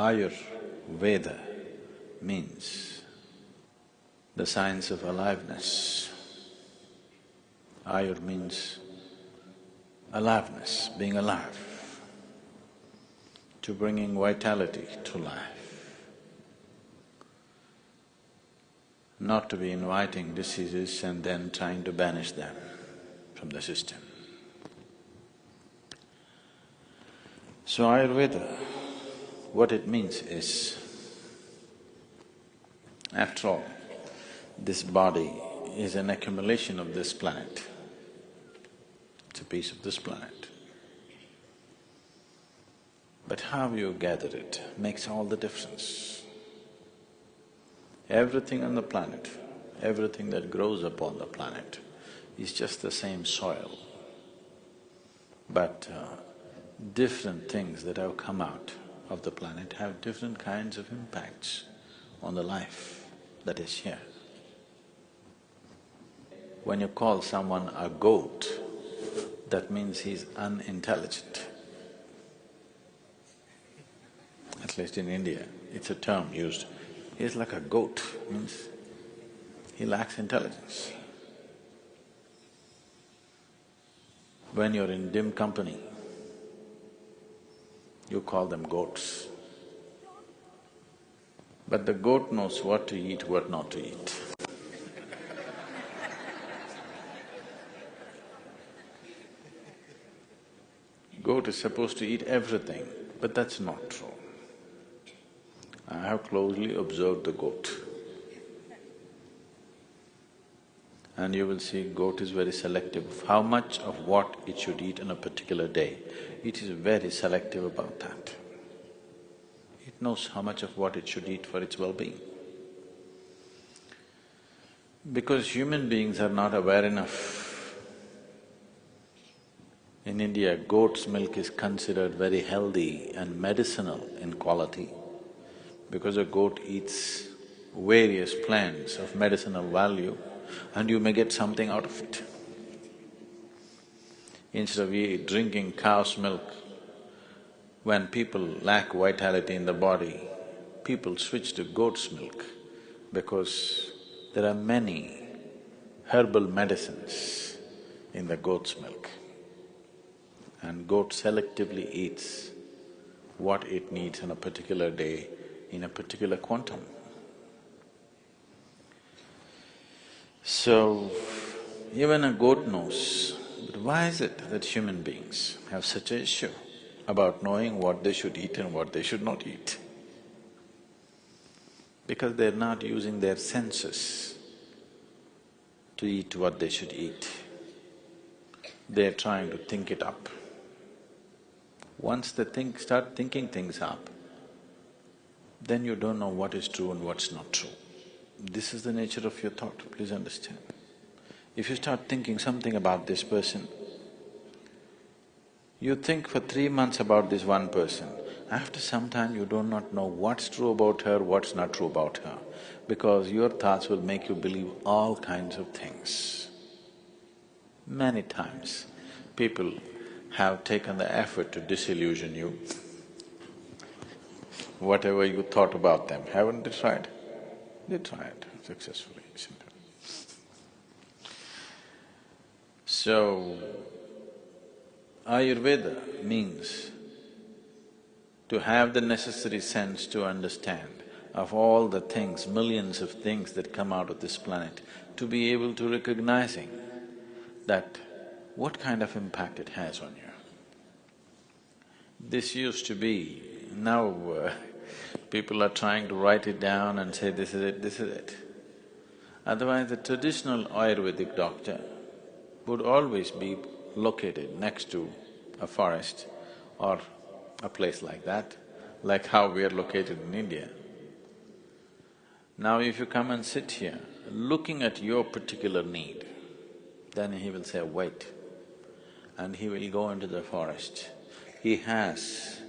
Ayurveda means the science of aliveness. Ayur means aliveness, being alive, to bringing vitality to life, not to be inviting diseases and then trying to banish them from the system. So Ayurveda, what it means is, after all, this body is an accumulation of this planet. It's a piece of this planet. But how you gather it makes all the difference. Everything on the planet, everything that grows upon the planet is just the same soil. But different things that have come out of the planet have different kinds of impacts on the life that is here. When you call someone a goat, that means he's unintelligent. At least in India, it's a term used. He's like a goat, means he lacks intelligence. When you're in dim company, you call them goats. But the goat knows what to eat, what not to eat. Goat is supposed to eat everything, but that's not true. I have closely observed the goat. And you will see goat is very selective of how much of what it should eat on a particular day. It is very selective about that. It knows how much of what it should eat for its well-being. Because human beings are not aware enough. In India, goat's milk is considered very healthy and medicinal in quality because a goat eats various plants of medicinal value and you may get something out of it. Instead of drinking cow's milk, when people lack vitality in the body, people switch to goat's milk because there are many herbal medicines in the goat's milk. And goat selectively eats what it needs on a particular day in a particular quantum. So, even a goat knows, but why is it that human beings have such an issue about knowing what they should eat and what they should not eat? Because they're not using their senses to eat what they should eat. They're trying to think it up. Once they start thinking things up, then you don't know what is true and what's not true. This is the nature of your thought, please understand. If you start thinking something about this person, you think for 3 months about this one person, after some time you do not know what's true about her, what's not true about her, because your thoughts will make you believe all kinds of things. Many times, people have taken the effort to disillusion you. Whatever you thought about them, haven't they tried? They tried successfully, isn't it? So, Ayurveda means to have the necessary sense to understand of all the things, millions of things that come out of this planet, to be able to recognizing that what kind of impact it has on you. This used to be, now people are trying to write it down and say, this is it, this is it. Otherwise, the traditional Ayurvedic doctor would always be located next to a forest or a place like that, like how we are located in India. Now if you come and sit here, looking at your particular need, then he will say, wait, and he will go into the forest. He has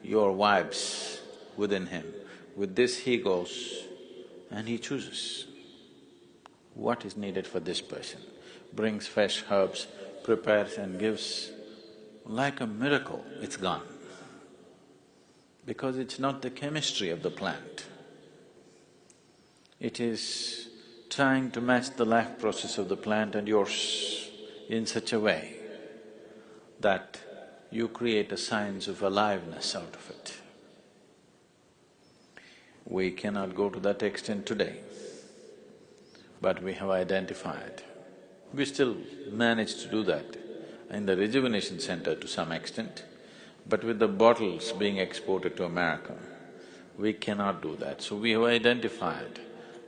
your vibes within him. With this he goes and he chooses what is needed for this person, brings fresh herbs, prepares and gives. Like a miracle, it's gone. because it's not the chemistry of the plant. It is trying to match the life process of the plant and yours in such a way that you create a science of aliveness out of it. We cannot go to that extent today, but we have identified. We still manage to do that in the rejuvenation center to some extent, but with the bottles being exported to America, we cannot do that. So we have identified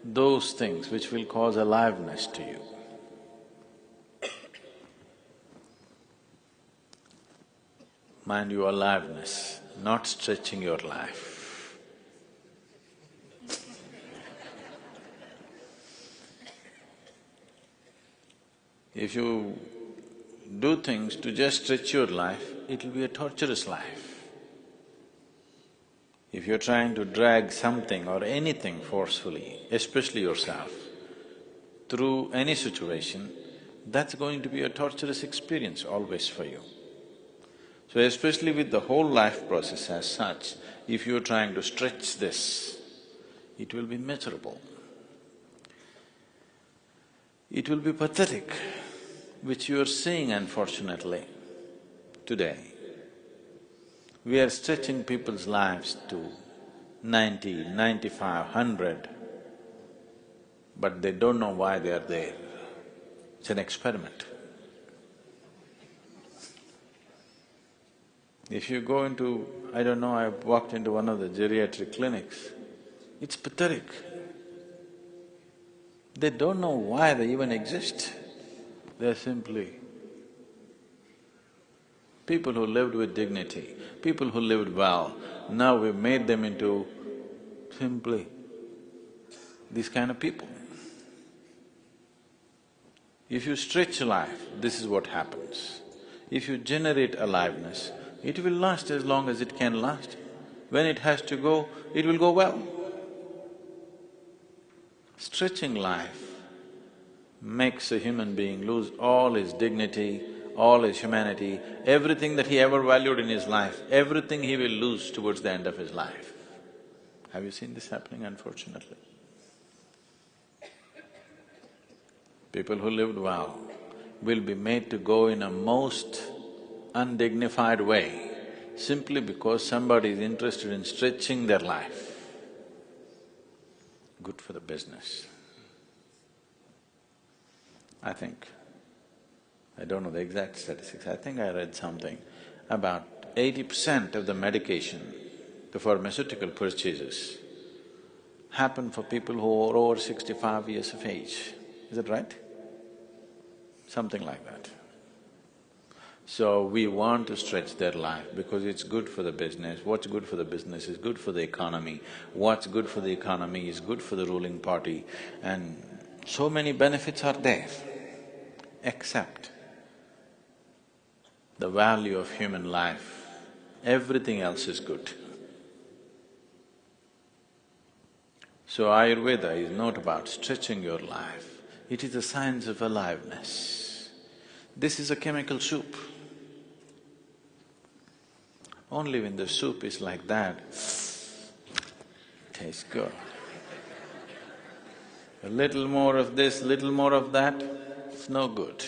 those things which will cause aliveness to you. Mind you, aliveness, not stretching your life. If you do things to just stretch your life, it will be a torturous life. If you're trying to drag something or anything forcefully, especially yourself, through any situation, that's going to be a torturous experience always for you. So especially with the whole life process as such, if you're trying to stretch this, it will be miserable. It will be pathetic, which you are seeing unfortunately today. We are stretching people's lives to 90, 95, 100, but they don't know why they are there. It's an experiment. If you go into… I don't know, I walked into one of the geriatric clinics, it's pathetic. They don't know why they even exist. They're simply people who lived with dignity, people who lived well. Now we've made them into simply these kind of people. If you stretch life, this is what happens. If you generate aliveness, it will last as long as it can last. When it has to go, it will go well. Stretching life makes a human being lose all his dignity, all his humanity, everything that he ever valued in his life, everything he will lose towards the end of his life. Have you seen this happening, unfortunately? People who lived well will be made to go in a most undignified way simply because somebody is interested in stretching their life. Good for the business. I think, I don't know the exact statistics, I think I read something about 80% of the medication, the pharmaceutical purchases, happen for people who are over 65 years of age. Is that right? Something like that. So we want to stretch their life because it's good for the business. What's good for the business is good for the economy. What's good for the economy is good for the ruling party, and so many benefits are there. Except the value of human life, everything else is good. So Ayurveda is not about stretching your life, it is a science of aliveness. This is a chemical soup. Only when the soup is like that, tastes good. A little more of this, little more of that, it's no good.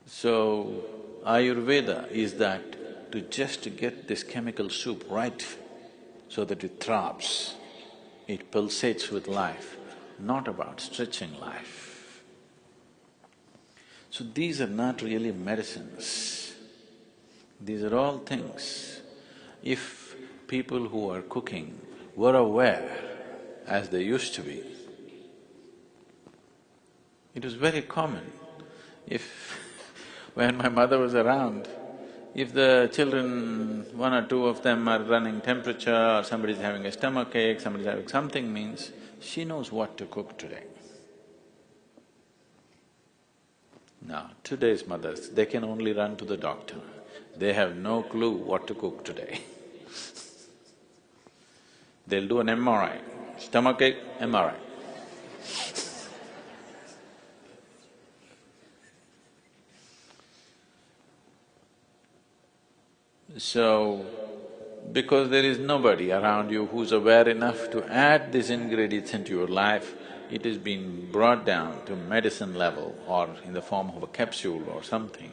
So, Ayurveda is that to just to get this chemical soup right so that it throbs, it pulsates with life, not about stretching life. So these are not really medicines, these are all things. If people who are cooking were aware, as they used to be, it was very common. If when my mother was around, if the children, one or two of them are running temperature or somebody's having a stomachache, somebody's having something, means she knows what to cook today. Now, today's mothers, they can only run to the doctor. They have no clue what to cook today. They'll do an MRI, stomachache, MRI. So, Because there is nobody around you who's aware enough to add these ingredients into your life, it has been brought down to medicine level or in the form of a capsule or something,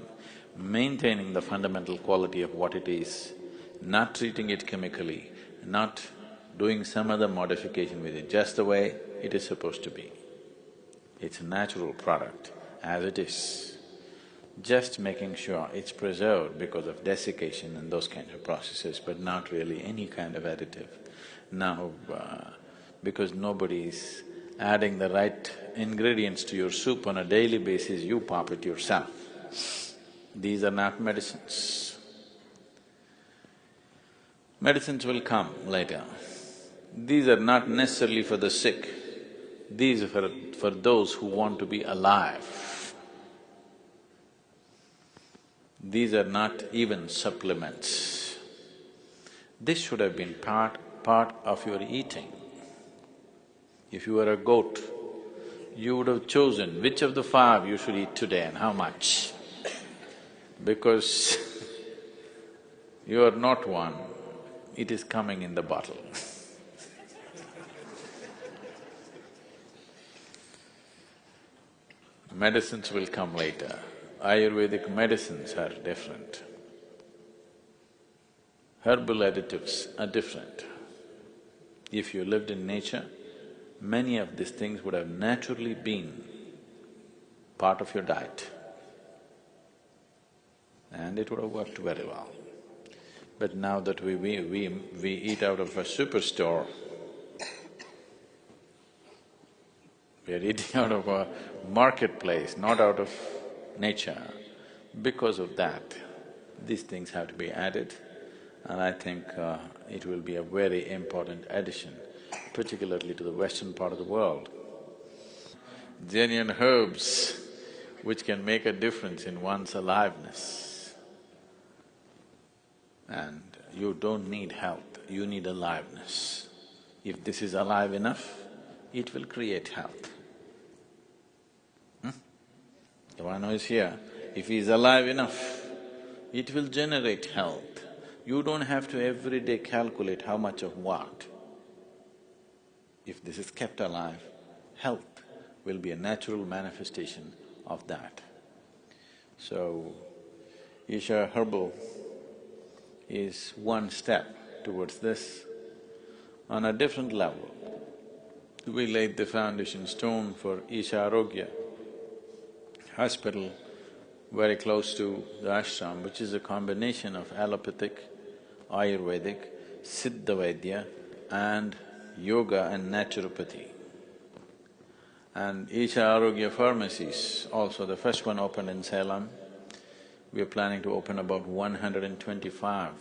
maintaining the fundamental quality of what it is, not treating it chemically, not doing some other modification with it, just the way it is supposed to be. It's a natural product as it is, just making sure it's preserved because of desiccation and those kinds of processes, but not really any kind of additive. Now, because nobody is adding the right ingredients to your soup on a daily basis, you pop it yourself. These are not medicines. Medicines will come later. These are not necessarily for the sick, these are for those who want to be alive. These are not even supplements. This should have been part of your eating. If you were a goat, you would have chosen which of the 5 you should eat today and how much. Because you are not one, it is coming in the bottle. Medicines will come later. Ayurvedic medicines are different. Herbal additives are different. If you lived in nature, many of these things would have naturally been part of your diet and it would have worked very well. But now that we eat out of a superstore, we are eating out of a marketplace, not out of nature. Because of that, these things have to be added, and I think it will be a very important addition, particularly to the western part of the world. Genuine herbs which can make a difference in one's aliveness. And you don't need health, you need aliveness. If this is alive enough, it will create health. The one who is here, if he is alive enough, it will generate health. You don't have to every day calculate how much of what. If this is kept alive, health will be a natural manifestation of that. So, Isha Herbal is one step towards this. On a different level, we laid the foundation stone for Isha Arogya hospital very close to the ashram, which is a combination of allopathic, Ayurvedic, Siddha Vaidya and yoga and naturopathy. And Isha Arogya pharmacies, also the first one opened in Salem. We are planning to open about 125,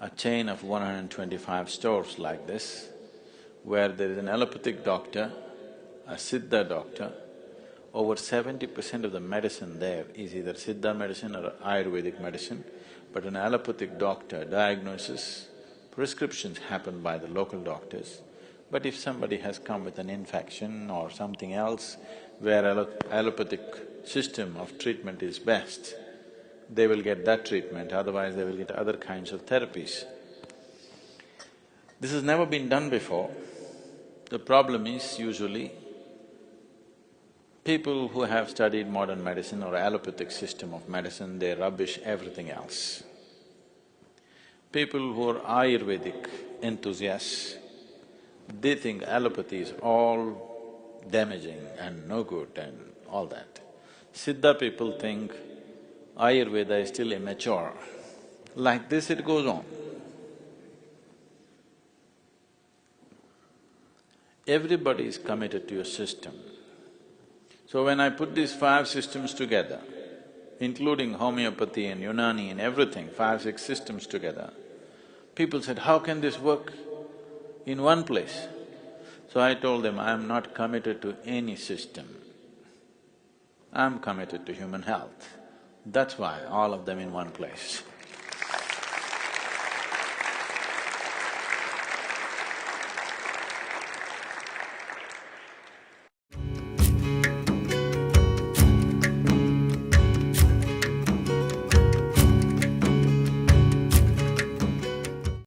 a chain of 125 stores like this, where there is an allopathic doctor, a Siddha doctor. Over 70% of the medicine there is either Siddha medicine or Ayurvedic medicine, but an allopathic doctor diagnoses, prescriptions happen by the local doctors. But if somebody has come with an infection or something else where allopathic system of treatment is best, they will get that treatment, otherwise they will get other kinds of therapies. This has never been done before. The problem is usually people who have studied modern medicine or allopathic system of medicine, they rubbish everything else. People who are Ayurvedic enthusiasts, they think allopathy is all damaging and no good and all that. Siddha people think Ayurveda is still immature. Like this it goes on. Everybody is committed to a system. So when I put these 5 systems together, including homeopathy and Unani and everything, 5, 6 systems together, people said, how can this work in one place? So I told them, I am not committed to any system. I am committed to human health. That's why all of them in one place.